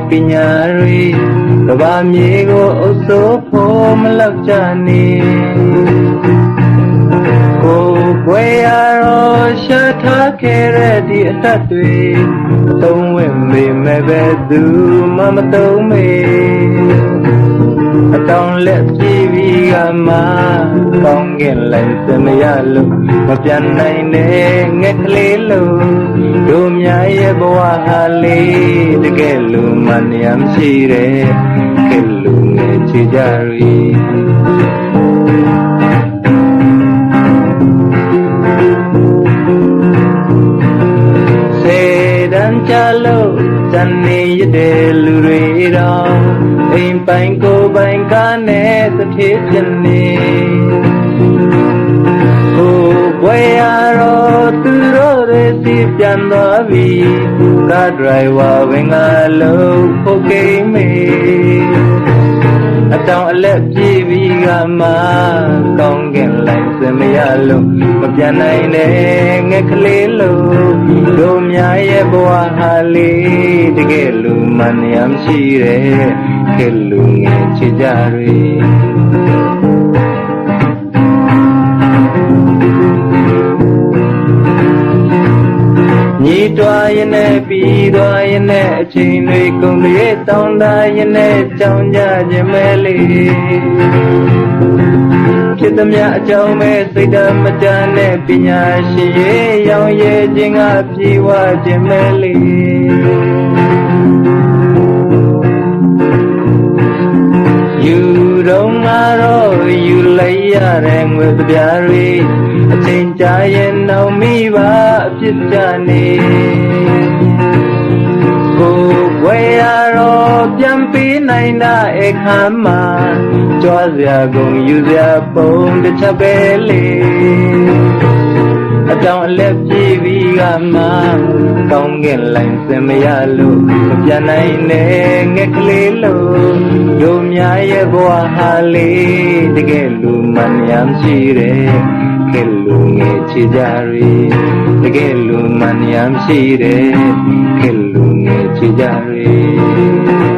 ပညာတွေကဘာမြေကိုအုပ်စိုးဖို့မလောက်ကြနေကိုွယ်ရတော့ရှာထားခဲ့တဲ့ဒီအသက်တွေသုံးဝင်ပေမဲ့ပဲသူမှမသုံးမေအတောင်လက်ကြည့်ပြီးကမှကောင်းကင်လိုက်စမရလို့မပြန်နိုင်တဲ့ငှက်ကလေးလို့တို့များရဲ့ဘဝဟာလေးတကယ်လို့မနှမ်းရှိတယ်ကဲလို့ငယ်ချကြရီစေတမ်းကြလို့ဇန်နေရတဲ့လူတွေတော့အိမ်ပိုင်ကိုယ်ပိုင်ကားနဲ့သတိပြနေကိုဘွယ်ရတော့သူတို့ရဲ့စီပြန်သွားပြီကားဒရိုင်ဝါဝင်ကလို့ဖို့ကိမေအတောင်အလက်ပြေးပြီးကမှကောင်းကင်လိုက်စမရလို့မပြန်နိုင်တဲ့ငှက်ကလေးလို့တို့များရဲ့ဘဝဟာလေးတကယ်လို့မနှမ်းရှိတယ်ကဲလို့ငယ်ချကြရီညီတွားရင်နဲ့ပြီးသွားရင်နဲ့အချိန်တွေကုန်တွေတောင်းတရင်နဲ့ကြောင်းကြခြင်းမဲလေးဖြစ်သမျှအကြောင်းမဲ့စိတ်ဓာတ်မတန်တဲ့ပညာရှိရဲ့ရောင်ရဲခြင်းကပြေဝခြင်းမဲလေးယူတော့ငါတော့ယူလိုက်ရတဲ့ငွေပြားတွေအချိန်ကြာရင်တော့မိပါအဖြစ်ကြနေကိုဝဲရတော့ပြန်ပေးနိုင်တာအခါမှာကြွားစရာကုန်ယူစရာပုံတစ်ချက်ပဲလေအတောင်အလက်ပြေးပြီးကမှကောင်းကင်လိုက်စင်မရလို့မပြန်နိုင်နဲ့ငှက်ကလေးလို့တို့များရဲ့ဘဝဟာလေးတကယ်လို့မနှမ်းရှိတယ်ကဲလို့ငယ်ချကြရီတကယ်လို့မနှမ်းရှိတယ်ကဲလို့ငယ်ချကြရီ